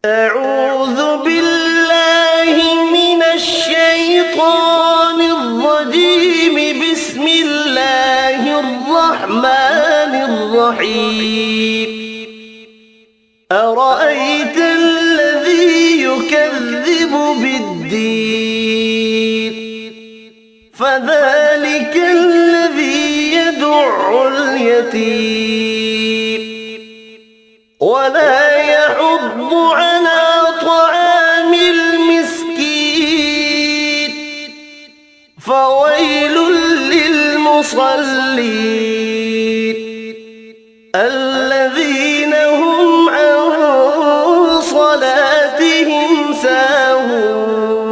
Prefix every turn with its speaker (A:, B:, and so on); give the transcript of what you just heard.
A: أعوذ بالله من الشيطان الرجيم. بسم الله الرحمن الرحيم. أرأيت الذي يكذب بالدين فذلك الذي يدع اليتيم ولا يحض على طعام المسكين فويل للمصلين الذين هم عن صلاتهم ساهون